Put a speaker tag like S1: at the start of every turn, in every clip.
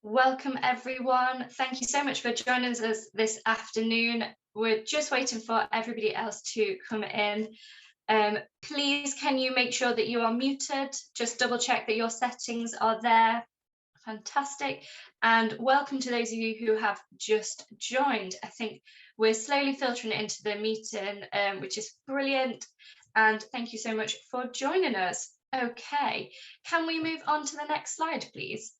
S1: Welcome everyone. Thank you so much for joining us this afternoon. We're just waiting for everybody else to come in. Please, can you make sure that you are muted? Just double check that your settings are there. Fantastic. And welcome to those of you who have just joined. I think we're slowly filtering it into the meeting, which is brilliant. And thank you so much for joining us. Okay, can we move on to the next slide, please?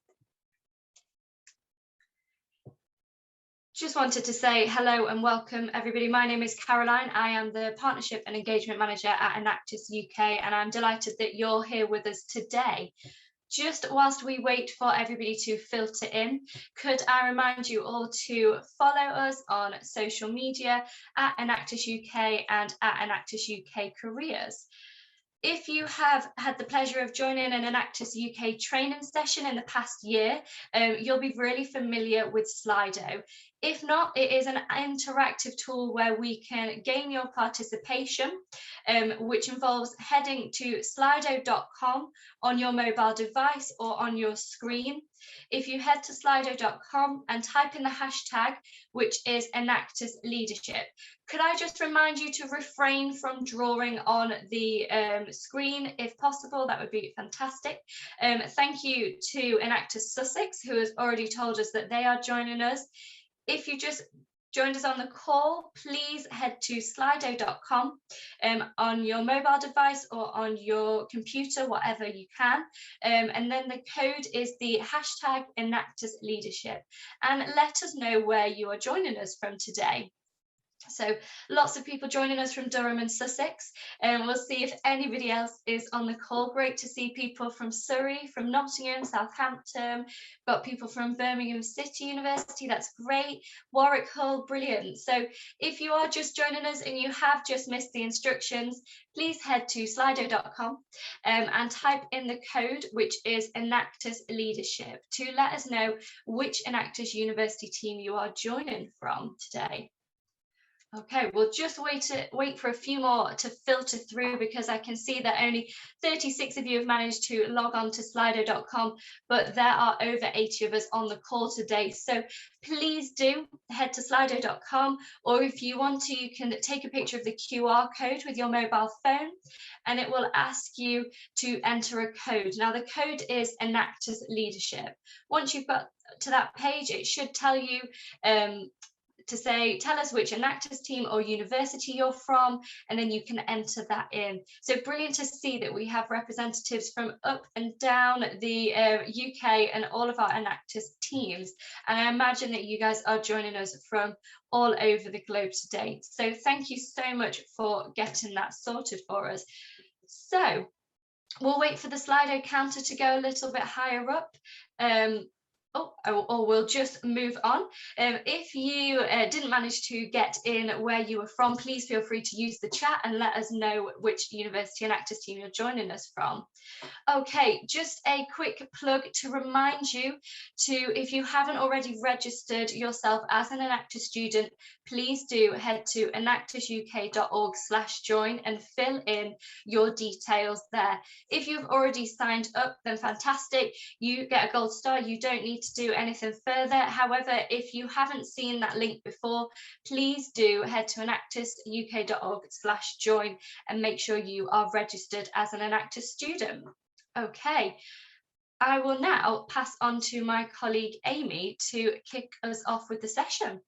S1: Just wanted to say hello and welcome everybody. My name is Caroline. I am the Partnership and Engagement Manager at Enactus UK, and I'm delighted that you're here with us today. Just whilst we wait for everybody to filter in, could I remind you all to follow us on social media at Enactus UK and at Enactus UK Careers. If you have had the pleasure of joining an Enactus UK training session in the past year, you'll be really familiar with Slido. If not, it is an interactive tool where we can gain your participation, which involves heading to slido.com on your mobile device or on your screen. If you head to slido.com and type in the hashtag, which is Enactus Leadership, could I just remind you to refrain from drawing on the screen if possible? That would be fantastic. Thank you to Enactus Sussex, who has already told us that they are joining us. If you just joined us on the call, please head to slido.com on your mobile device or on your computer, whatever you can. And then the code is the hashtag Enactus Leadership. And let us know where you are joining us from today. So lots of people joining us from Durham and Sussex, and we'll see if anybody else is on the call. Great to see people from Surrey, from Nottingham, Southampton, got people from Birmingham City University, that's great, Warwick, Hull, brilliant. So if you are just joining us and you have just missed the instructions, please head to slido.com and type in the code, which is Enactus Leadership, to let us know which Enactus University team you are joining from today. Okay, we'll just wait for a few more to filter through, because I can see that only 36 of you have managed to log on to slido.com, but there are over 80 of us on the call today. So please do head to slido.com, or if you want to, you can take a picture of the QR code with your mobile phone, and it will ask you to enter a code. Now the code is Enactus Leadership. Once you've got to that page, it should tell you to say, tell us which Enactus team or university you're from, and then you can enter that in. So brilliant to see that we have representatives from up and down the UK and all of our Enactus teams. And I imagine that you guys are joining us from all over the globe today. So thank you so much for getting that sorted for us. So we'll wait for the Slido counter to go a little bit higher up. Or we'll just move on. If you didn't manage to get in where you were from, please feel free to use the chat and let us know which university and Enactus team you're joining us from. Okay, just a quick plug to remind you to, if you haven't already registered yourself as an Enactus student, please do head to enactusuk.org/join and fill in your details there. If you've already signed up, then fantastic, you get a gold star, you don't need to do anything further. However, if you haven't seen that link before, please do head to enactusuk.org/join and make sure you are registered as an Enactus student. Okay, I will now pass on to my colleague Amy to kick us off with the session.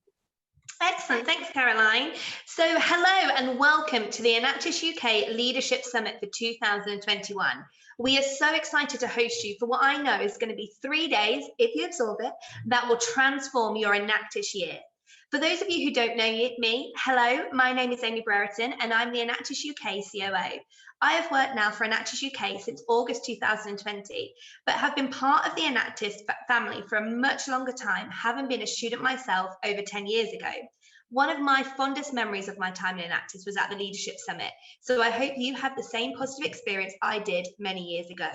S2: Excellent, thanks Caroline. So hello and welcome to the Enactus UK Leadership Summit for 2021. We are so excited to host you for what I know is going to be 3 days, if you absorb it, that will transform your Enactus year. For those of you who don't know me, hello, my name is Amy Brereton and I'm the Enactus UK COO. I have worked now for Enactus UK since August 2020, but have been part of the Enactus family for a much longer time, having been a student myself over 10 years ago. One of my fondest memories of my time in Enactus was at the Leadership Summit, so I hope you have the same positive experience I did many years ago.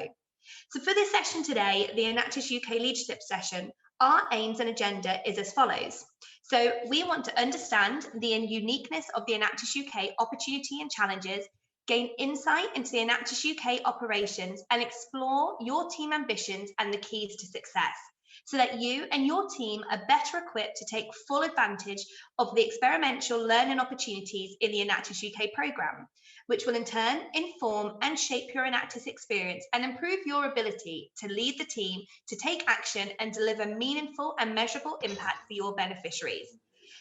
S2: So for this session today, the Enactus UK Leadership session, our aims and agenda is as follows. So we want to understand the uniqueness of the Enactus UK opportunity and challenges, gain insight into the Enactus UK operations, and explore your team ambitions and the keys to success. so that you and your team are better equipped to take full advantage of the experiential learning opportunities in the Enactus UK programme, which will in turn inform and shape your Enactus experience and improve your ability to lead the team to take action and deliver meaningful and measurable impact for your beneficiaries.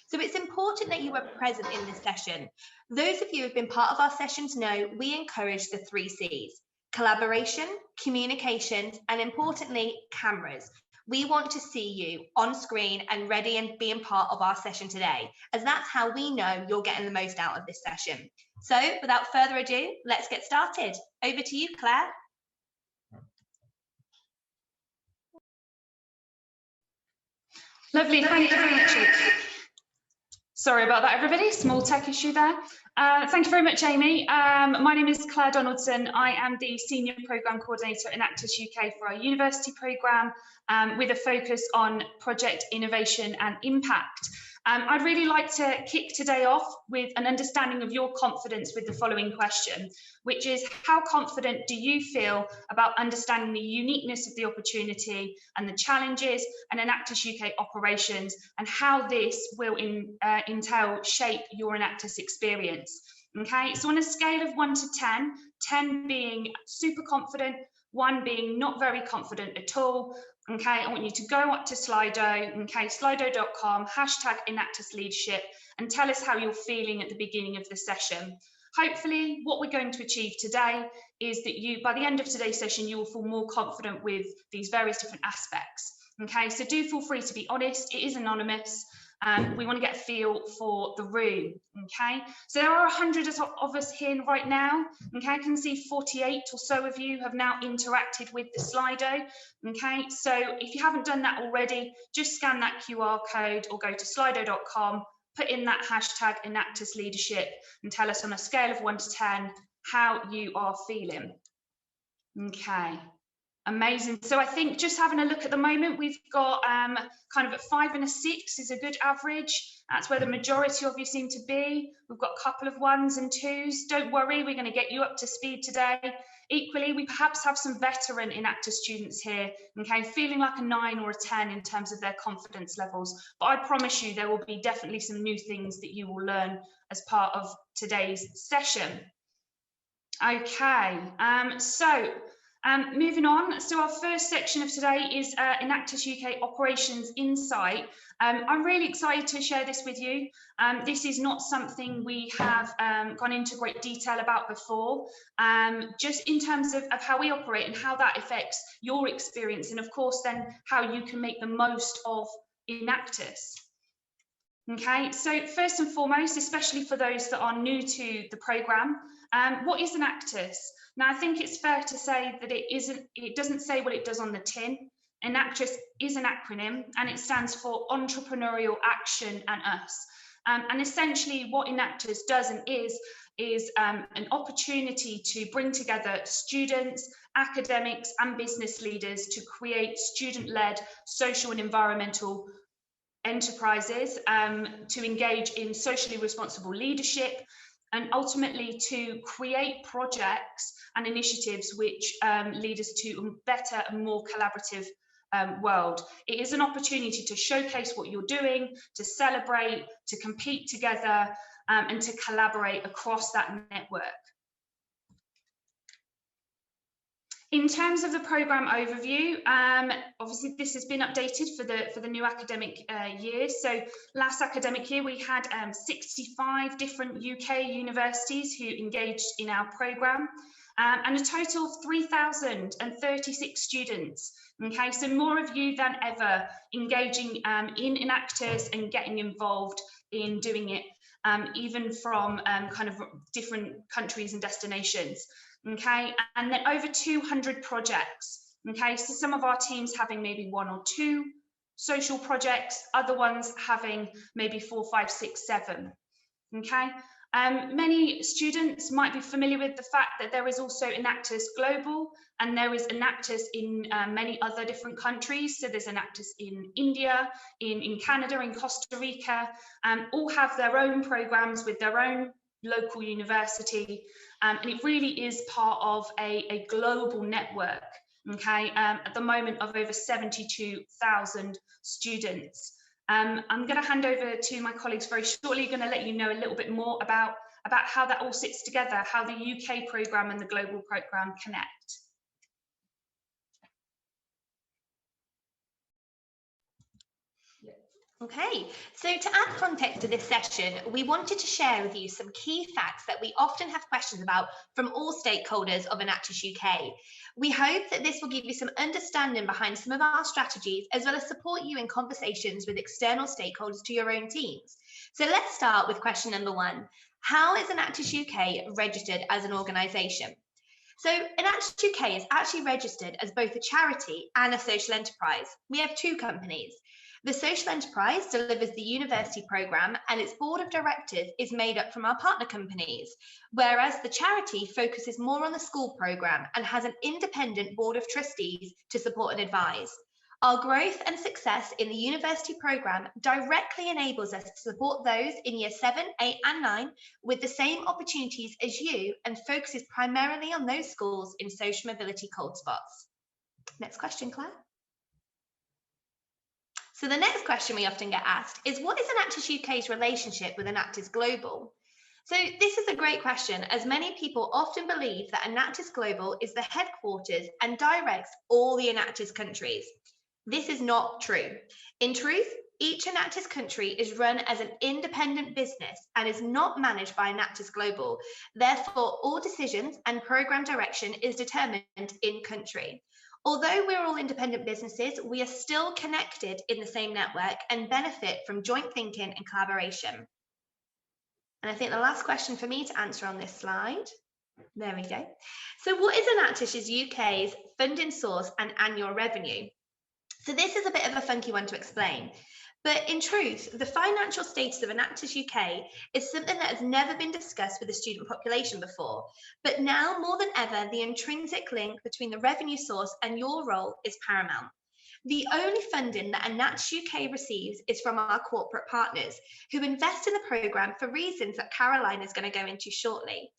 S2: So it's important that you are present in this session. Those of you who have been part of our sessions know we encourage the 3 C's: collaboration, communications, and importantly, cameras. We want to see you on screen and ready and being part of our session today, as that's how we know you're getting the most out of this session. So without further ado, let's get started. Over to you, Claire.
S1: Lovely, thank you very much. Sorry about that, everybody. Small tech issue there. Thank you very much, Amy. My name is Claire Donaldson. I am the Senior Programme Coordinator at Enactus UK for our university programme, with a focus on project innovation and impact. I'd really like to kick today off with an understanding of your confidence with the following question, which is: how confident do you feel about understanding the uniqueness of the opportunity and the challenges and Enactus UK operations, and how this will entail shape your Enactus experience? Okay, so on a scale of 1 to 10, 10 being super confident, 1 being not very confident at all. Okay, I want you to go up to Slido, okay, slido.com, #Enactus Leadership, and tell us how you're feeling at the beginning of the session. Hopefully, what we're going to achieve today is that you, by the end of today's session, you will feel more confident with these various different aspects. Okay, so do feel free to be honest. It is anonymous. We want to get a feel for the room. Okay, so there are 100 of us here right now. Okay, I can see 48 or so of you have now interacted with the Slido. Okay, so if you haven't done that already, just scan that QR code or go to slido.com, put in that #Enactus Leadership, and tell us on a scale of 1 to 10 how you are feeling. Okay. Amazing. So I think just having a look at the moment, we've got kind of at 5 and a 6 is a good average. That's where the majority of you seem to be. We've got a couple of 1s and 2s. Don't worry, we're going to get you up to speed today. Equally, we perhaps have some veteran Enactus students here, okay, feeling like a 9 or a 10 in terms of their confidence levels. But I promise you there will be definitely some new things that you will learn as part of today's session. Okay, moving on, so our first section of today is Enactus UK Operations Insight. I'm really excited to share this with you. This is not something we have gone into great detail about before, just in terms of how we operate and how that affects your experience, and of course then how you can make the most of Enactus. Okay, so first and foremost, especially for those that are new to the programme, what is Enactus? Now, I think it's fair to say that it doesn't say what it does on the tin. Enactus is an acronym, and it stands for Entrepreneurial Action and Us. And essentially what Enactus does and is an opportunity to bring together students, academics and business leaders to create student-led social and environmental enterprises, to engage in socially responsible leadership, and ultimately to create projects and initiatives which lead us to a better and more collaborative world. It is an opportunity to showcase what you're doing, to celebrate, to compete together, and to collaborate across that network. In terms of the programme overview, obviously this has been updated for the new academic year. So last academic year we had 65 different UK universities who engaged in our programme, and a total of 3,036 students. Okay, so more of you than ever engaging in Enactus and getting involved in doing it, even from kind of different countries and destinations. Okay, and then over 200 projects. Okay, so some of our teams having maybe 1 or 2 social projects, other ones having maybe 4, 5, 6, 7. Okay, many students might be familiar with the fact that there is also Enactus Global, and there is Enactus in many other different countries. So there's Enactus in India, in Canada, in Costa Rica, all have their own programs with their own local university, and it really is part of a global network.
S3: okay, at the moment of over 72,000 students. I'm going to hand over to my colleagues very shortly, going to let you know a little bit more about how that all sits together, how the UK programme and the global programme connect.
S2: Okay, so to add context to this session, we wanted to share with you some key facts that we often have questions about from all stakeholders of Enactus UK. We hope that this will give you some understanding behind some of our strategies, as well as support you in conversations with external stakeholders to your own teams. So let's start with question number 1. How is Enactus UK registered as an organisation? So Enactus UK is actually registered as both a charity and a social enterprise. We have 2 companies. The social enterprise delivers the university programme and its board of directors is made up from our partner companies, whereas the charity focuses more on the school programme and has an independent board of trustees to support and advise. Our growth and success in the university programme directly enables us to support those in year 7, 8 and 9 with the same opportunities as you and focuses primarily on those schools in social mobility cold spots. Next question, Claire. So the next question we often get asked is, what is Enactus UK's relationship with Enactus Global? So this is a great question, as many people often believe that Enactus Global is the headquarters and directs all the Enactus countries. This is not true. In truth, each Enactus country is run as an independent business and is not managed by Enactus Global. Therefore, all decisions and programme direction is determined in country. Although we're all independent businesses, we are still connected in the same network and benefit from joint thinking and collaboration. And I think the last question for me to answer on this slide, there we go. So what is Enactus UK's funding source and annual revenue? So this is a bit of a funky one to explain. But in truth, the financial status of Enactus UK is something that has never been discussed with the student population before. But now more than ever, the intrinsic link between the revenue source and your role is paramount. The only funding that Enactus UK receives is from our corporate partners, who invest in the programme for reasons that Caroline is going to go into shortly.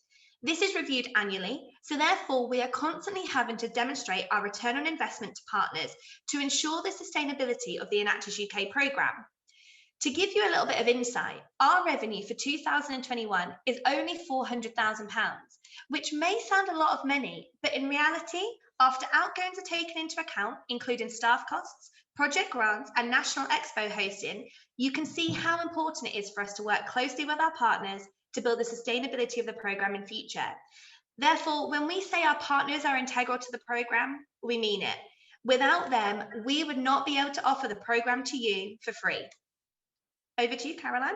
S2: This is reviewed annually, so therefore we are constantly having to demonstrate our return on investment to partners to ensure the sustainability of the Enactus UK programme. To give you a little bit of insight, our revenue for 2021 is only £400,000, which may sound a lot of money, but in reality, after outgoings are taken into account, including staff costs, project grants and national expo hosting, you can see how important it is for us to work closely with our partners to build the sustainability of the programme in future. Therefore, when we say our partners are integral to the programme, we mean it. Without them, we would not be able to offer the programme to you for free. Over to you, Caroline.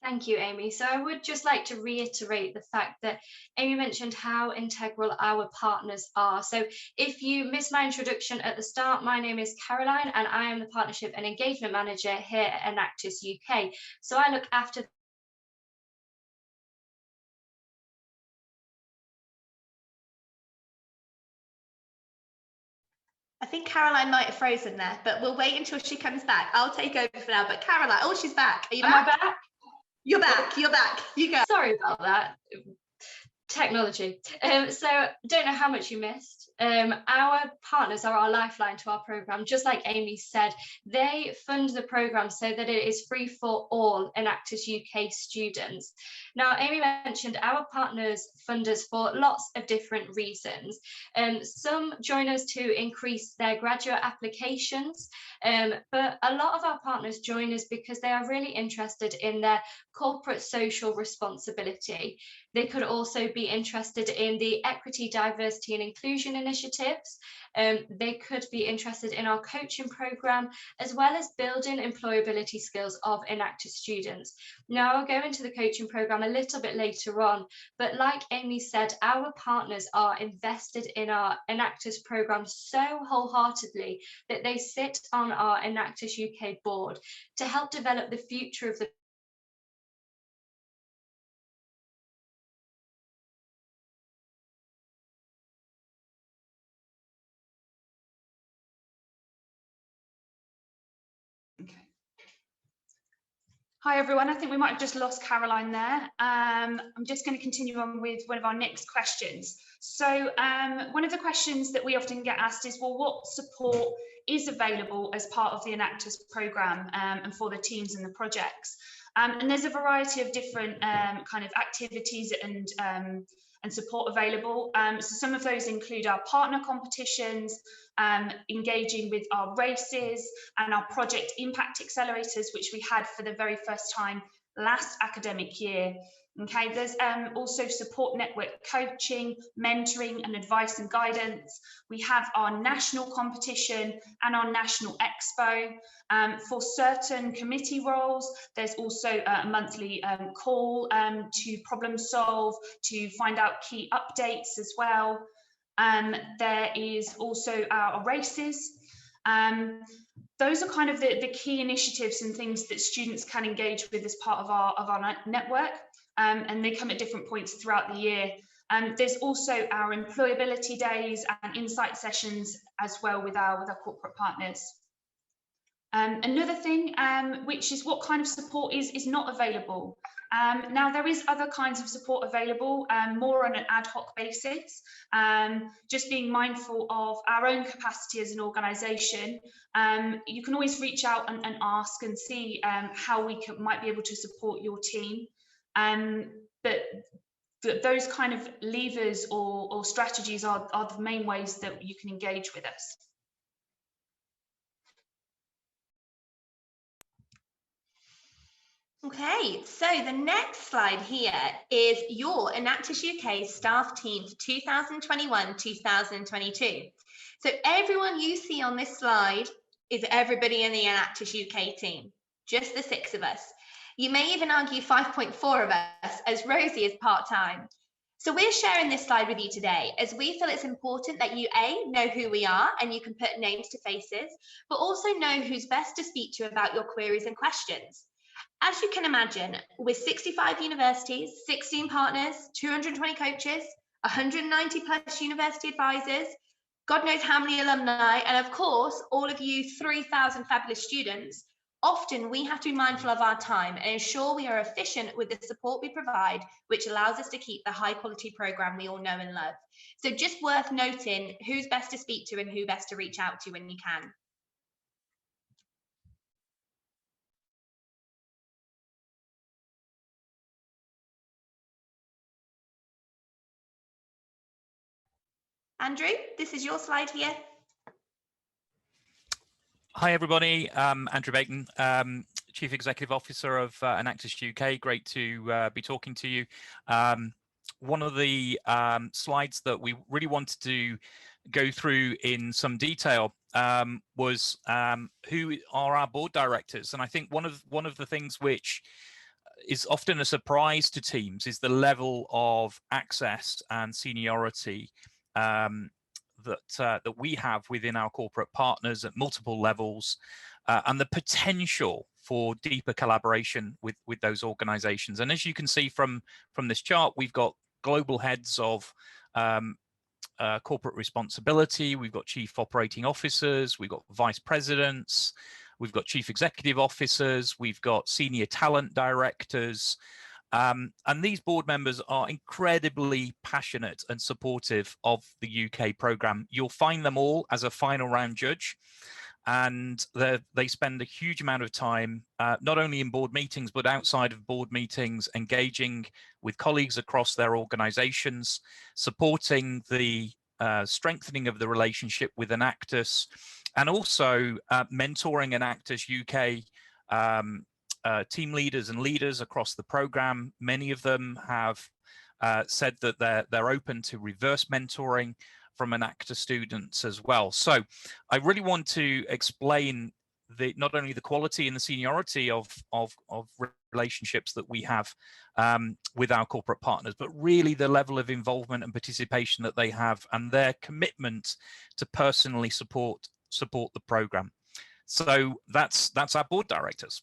S1: Thank you, Amy. So I would just like to reiterate the fact that Amy mentioned how integral our partners are. So if you missed my introduction at the start, my name is Caroline and I am the Partnership and Engagement Manager here at Enactus UK. So I look after
S2: I think Caroline might have frozen there, but we'll wait until she comes back. I'll take over for now. But Caroline, oh, she's back. Are you back?
S1: Am I back?
S2: You're back. You're back. You go.
S1: Sorry about that. Technology. So don't know how much you missed. Our partners are our lifeline to our programme. Just like Amy said, they fund the programme so that it is free for all Enactus UK students. Now, Amy mentioned our partners fund us for lots of different reasons. Some join us to increase their graduate applications, but a lot of our partners join us because they are really interested in their corporate social responsibility. They could also be interested in the equity, diversity and inclusion initiatives. They could be interested in our coaching programme, as well as building employability skills of Enactus students. Now, I'll go into the coaching programme a little bit later on, but like Amy said, our partners are invested in our Enactus programme so wholeheartedly that they sit on our Enactus UK board to help develop the future of the
S3: Hi everyone, I think we might have just lost Caroline there. I'm just going to continue on with one of our next questions. So one of the questions that we often get asked is, well, what support is available as part of the Enactus programme and for the teams and the projects? And there's a variety of different kind of activities and support available. So some of those include our partner competitions, engaging with our races and our project impact accelerators, which we had for the very first time last academic year. Okay, there's also support network coaching, mentoring and advice and guidance. We have our national competition and our national expo. For certain committee roles, there's also a monthly call to problem solve, to find out key updates as well. There is also our races. Those are kind of the key initiatives and things that students can engage with as part of our network, and they come at different points throughout the year. There's also our employability days and insight sessions as well with our corporate partners. Another thing, which is what kind of support is not available. Now, there is other kinds of support available, more on an ad hoc basis, just being mindful of our own capacity as an organisation. You can always reach out and ask and see how we might be able to support your team. But those kind of levers or strategies are the main ways that you can engage with us.
S2: Okay, so the next slide here is your Enactus UK staff team for 2021-2022. So everyone you see on this slide is everybody in the Enactus UK team, just the 6 of us. You may even argue 5.4 of us, as Rosie is part-time. So we're sharing this slide with you today as we feel it's important that you know who we are and you can put names to faces, but also know who's best to speak to about your queries and questions. As you can imagine, with 65 universities, 16 partners, 220 coaches, 190 plus university advisors, God knows how many alumni, and of course, all of you 3,000 fabulous students, often we have to be mindful of our time and ensure we are efficient with the support we provide, which allows us to keep the high quality programme we all know and love. So just worth noting who's best to speak to and who best to reach out to when you can. Andrew, this is your slide here.
S4: Hi everybody, Andrew Bacon, Chief Executive Officer of Enactus UK. Great to be talking to you. One of the slides that we really wanted to go through in some detail was who are our board directors, and I think one of the things which is often a surprise to teams is the level of access and seniority that we have within our corporate partners at multiple levels, and the potential for deeper collaboration with those organizations. And as you can see from this chart, we've got global heads of corporate responsibility, we've got chief operating officers, we've got vice presidents, we've got chief executive officers, we've got senior talent directors, and these board members are incredibly passionate and supportive of the UK programme. You'll find them all as a final round judge, and they spend a huge amount of time, not only in board meetings, but outside of board meetings, engaging with colleagues across their organisations, supporting the strengthening of the relationship with Enactus, and also mentoring Enactus UK team leaders and leaders across the program. Many of them have said that they're open to reverse mentoring from Enactus students as well. So I really want to explain not only the quality and the seniority of relationships that we have with our corporate partners, but really the level of involvement and participation that they have and their commitment to personally support the program. So that's our board directors.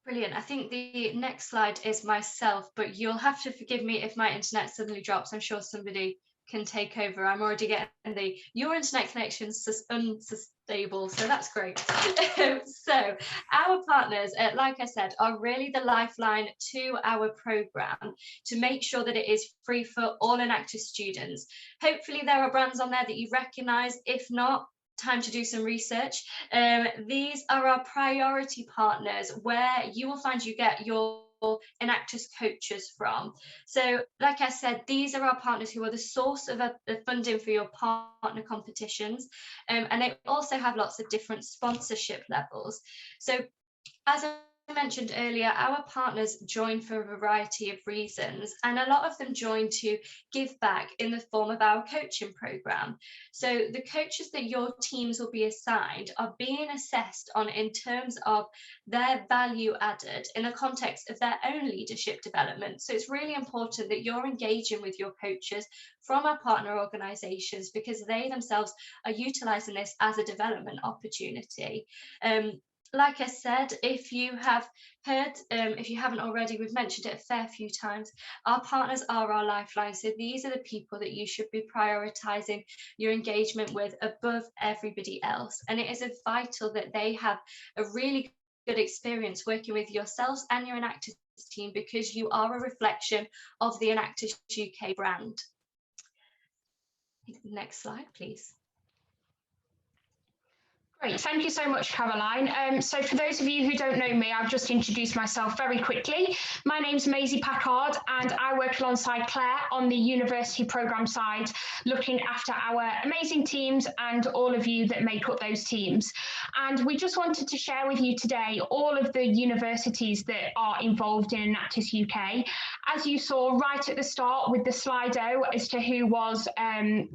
S1: Brilliant. I think the next slide is myself, but you'll have to forgive me if my internet suddenly drops. I'm sure somebody can take over. I'm already getting your internet connection's unstable, so that's great. So our partners, like I said, are really the lifeline to our programme to make sure that it is free for all Enactus students. Hopefully there are brands on there that you recognise. If not, time to do some research. These are our priority partners, where you will find you get your Enactus coaches from. So like I said, these are our partners who are the source of the funding for your partner competitions, and they also have lots of different sponsorship levels. So as I mentioned earlier, our partners join for a variety of reasons, and a lot of them join to give back in the form of our coaching program. So the coaches that your teams will be assigned are being assessed on in terms of their value added in the context of their own leadership development. So it's really important that you're engaging with your coaches from our partner organisations, because they themselves are utilising this as a development opportunity. Like I said, if you have heard, if you haven't already, we've mentioned it a fair few times, our partners are our lifeline. So these are the people that you should be prioritising your engagement with above everybody else. And it is vital that they have a really good experience working with yourselves and your Enactus team, because you are a reflection of the Enactus UK brand. Next slide, please.
S5: Great, thank you so much, Caroline. So for those of you who don't know me, I've just introduced myself very quickly. My name's Maisie Packard, and I work alongside Claire on the university programme side, looking after our amazing teams and all of you that make up those teams. And we just wanted to share with you today all of the universities that are involved in Enactus UK. As you saw right at the start with the Slido as to who was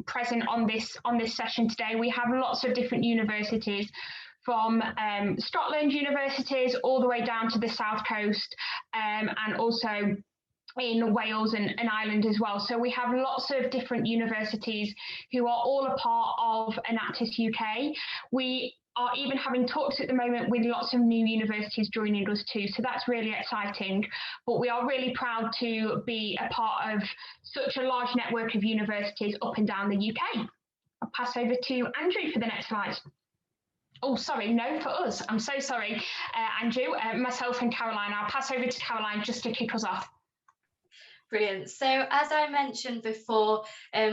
S5: present on this session today, we have lots of different universities, from Scotland universities all the way down to the south coast, and also in Wales and Ireland as well. So we have lots of different universities who are all a part of Enactus UK. We are even having talks at the moment with lots of new universities joining us too, so that's really exciting. But we are really proud to be a part of such a large network of universities up and down the UK. I'll pass over to Andrew for the next slide. Oh, sorry, no, for us. I'm so sorry, Andrew, myself and Caroline. I'll pass over to Caroline just to kick us off.
S1: Brilliant. So as I mentioned before,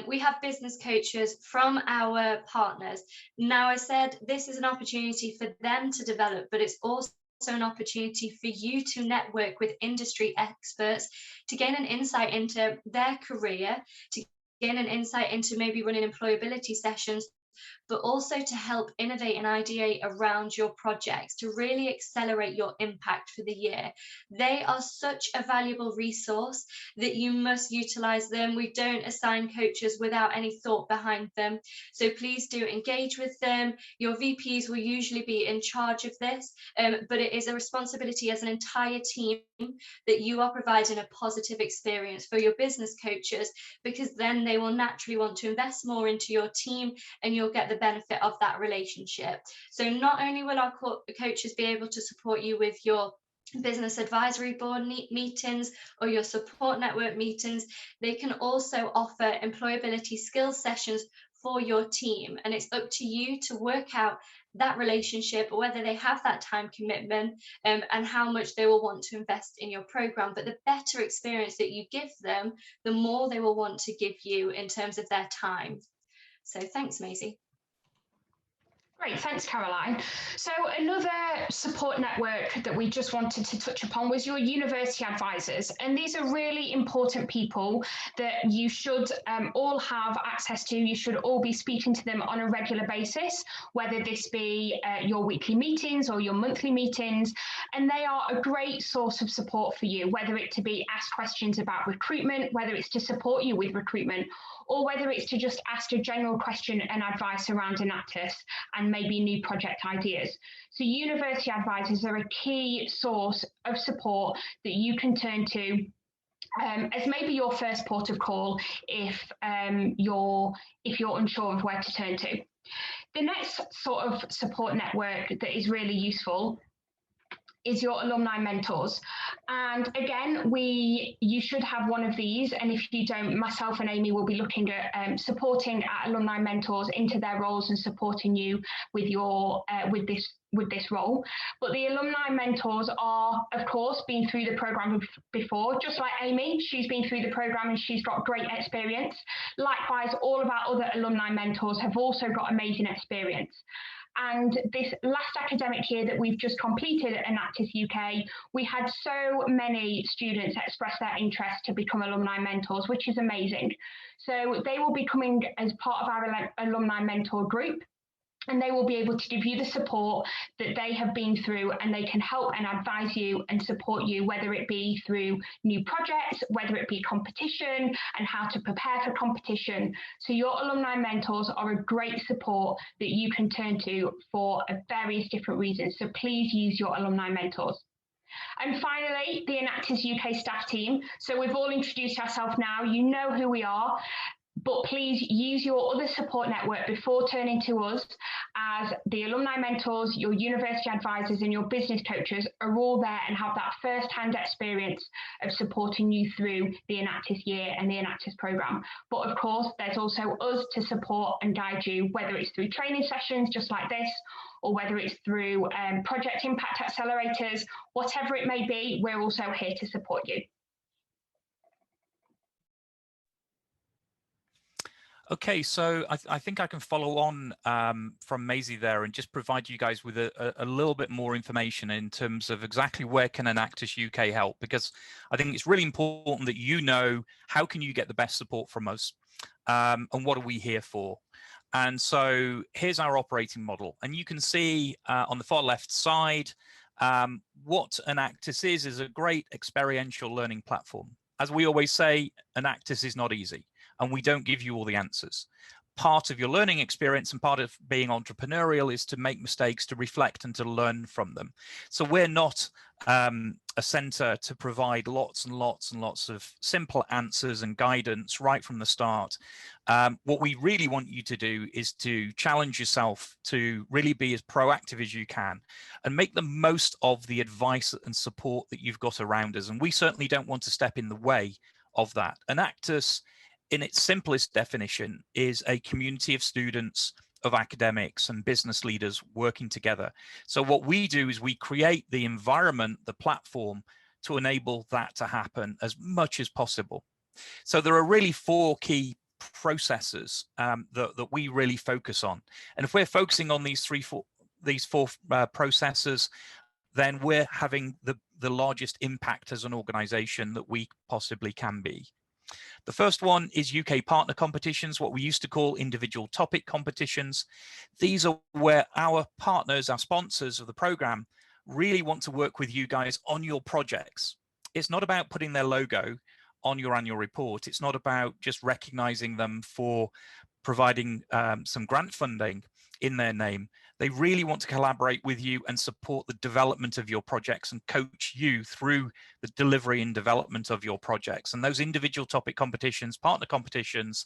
S1: we have business coaches from our partners. Now, I said this is an opportunity for them to develop, but it's also an opportunity for you to network with industry experts to gain an insight into their career, to gain an insight into maybe running employability sessions, but also to help innovate and ideate around your projects to really accelerate your impact for the year. They are such a valuable resource that you must utilize them. We don't assign coaches without any thought behind them. So please do engage with them. Your VPs will usually be in charge of this, but it is a responsibility as an entire team that you are providing a positive experience for your business coaches, because then they will naturally want to invest more into your team and you'll get the benefit of that relationship. So not only will our coaches be able to support you with your business advisory board meetings or your support network meetings, they can also offer employability skills sessions for your team, and it's up to you to work out that relationship, whether they have that time commitment, and how much they will want to invest in your program. But the better experience that you give them, the more they will want to give you in terms of their time. So thanks, Maisie.
S5: Great, thanks, Caroline. So another support network that we just wanted to touch upon was your university advisors. And these are really important people that you should all have access to. You should all be speaking to them on a regular basis, whether this be your weekly meetings or your monthly meetings. And they are a great source of support for you, whether it to be ask questions about recruitment, whether it's to support you with recruitment, or whether it's to just ask a general question and advice around Enactus and maybe new project ideas. So university advisors are a key source of support that you can turn to as maybe your first port of call if you're unsure of where to turn to. The next sort of support network that is really useful is your alumni mentors. And again, you should have one of these. And if you don't, myself and Amy will be looking at supporting our alumni mentors into their roles and supporting you with your with this role. But the alumni mentors are, of course, been through the program before, just like Amy. She's been through the program and she's got great experience. Likewise, all of our other alumni mentors have also got amazing experience. And this last academic year that we've just completed at Enactus UK, we had so many students express their interest to become alumni mentors, which is amazing. So they will be coming as part of our alumni mentor group, and they will be able to give you the support that they have been through, and they can help and advise you and support you, whether it be through new projects, whether it be competition and how to prepare for competition. So your alumni mentors are a great support that you can turn to for various different reasons. So please use your alumni mentors. And finally, the Enactus UK staff team. So we've all introduced ourselves now, you know who we are. But please use your other support network before turning to us, as the alumni mentors, your university advisors and your business coaches are all there and have that first-hand experience of supporting you through the Enactus year and the Enactus programme. But of course, there's also us to support and guide you, whether it's through training sessions just like this, or whether it's through project impact accelerators, whatever it may be, we're also here to support you.
S4: Okay, so I think I can follow on from Maisie there and just provide you guys with a little bit more information in terms of exactly where can Enactus UK help, because I think it's really important that you know how can you get the best support from us, and what are we here for. And so here's our operating model, and you can see on the far left side what Enactus is a great experiential learning platform. As we always say, Enactus is not easy, and we don't give you all the answers. Part of your learning experience and part of being entrepreneurial is to make mistakes, to reflect and to learn from them. So we're not a center to provide lots and lots and lots of simple answers and guidance right from the start. What we really want you to do is to challenge yourself to really be as proactive as you can and make the most of the advice and support that you've got around us. And we certainly don't want to step in the way of that. Enactus, in its simplest definition, is a community of students, of academics and business leaders working together. So what we do is we create the environment, the platform, to enable that to happen as much as possible. So there are really four key processes that we really focus on. And if we're focusing on these four processes, then we're having the largest impact as an organization that we possibly can be. The first one is UK partner competitions, what we used to call individual topic competitions. These are where our partners, our sponsors of the program, really want to work with you guys on your projects. It's not about putting their logo on your annual report. It's not about just recognizing them for providing some grant funding in their name. They really want to collaborate with you and support the development of your projects and coach you through the delivery and development of your projects. And those individual topic competitions, partner competitions,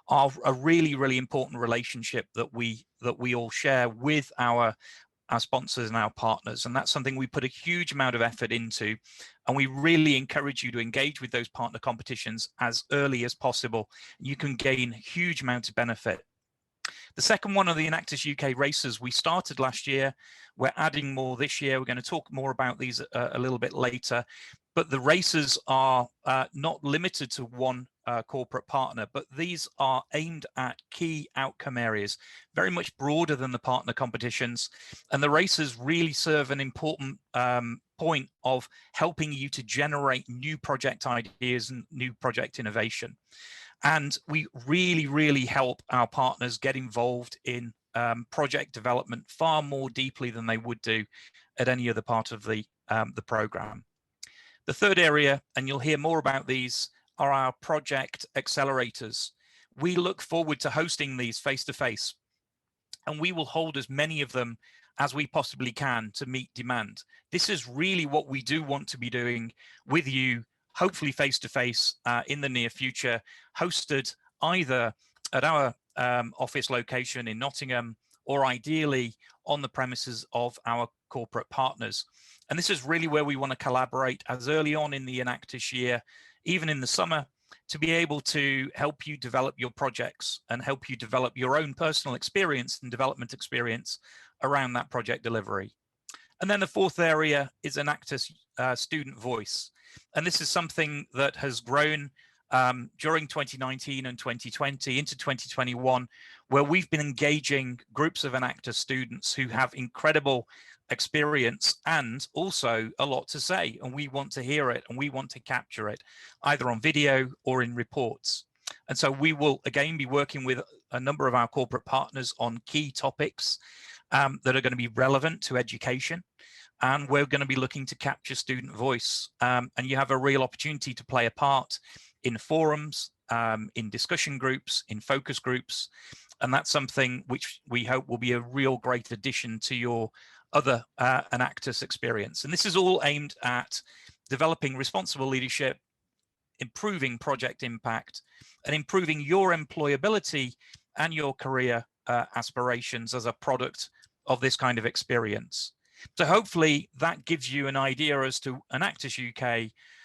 S4: are a really, really important relationship that we all share with our sponsors and our partners. And that's something we put a huge amount of effort into. And we really encourage you to engage with those partner competitions as early as possible. You can gain huge amounts of benefit. The second one of the Enactus UK races we started last year. We're adding more this year. We're going to talk more about these a little bit later. But the races are not limited to one corporate partner, but these are aimed at key outcome areas, very much broader than the partner competitions. And the races really serve an important point of helping you to generate new project ideas and new project innovation. And we really, really help our partners get involved in project development far more deeply than they would do at any other part of the program. The third area, and you'll hear more about these, are our project accelerators. We look forward to hosting these face-to-face, and we will hold as many of them as we possibly can to meet demand. This is really what we do want to be doing with you, hopefully face-to-face in the near future, hosted either at our office location in Nottingham or ideally on the premises of our corporate partners. And this is really where we want to collaborate as early on in the Enactus year, even in the summer, to be able to help you develop your projects and help you develop your own personal experience and development experience around that project delivery. And then the fourth area is Enactus Student Voice. And this is something that has grown during 2019 and 2020 into 2021, where we've been engaging groups of Enactus students who have incredible experience and also a lot to say, and we want to hear it and we want to capture it either on video or in reports. And so we will again be working with a number of our corporate partners on key topics that are going to be relevant to education, and we're going to be looking to capture student voice, and you have a real opportunity to play a part in forums, in discussion groups, in focus groups, and that's something which we hope will be a real great addition to your other Enactus experience. And this is all aimed at developing responsible leadership, improving project impact, and improving your employability and your career aspirations as a product of this kind of experience. So hopefully that gives you an idea as to Enactus UK,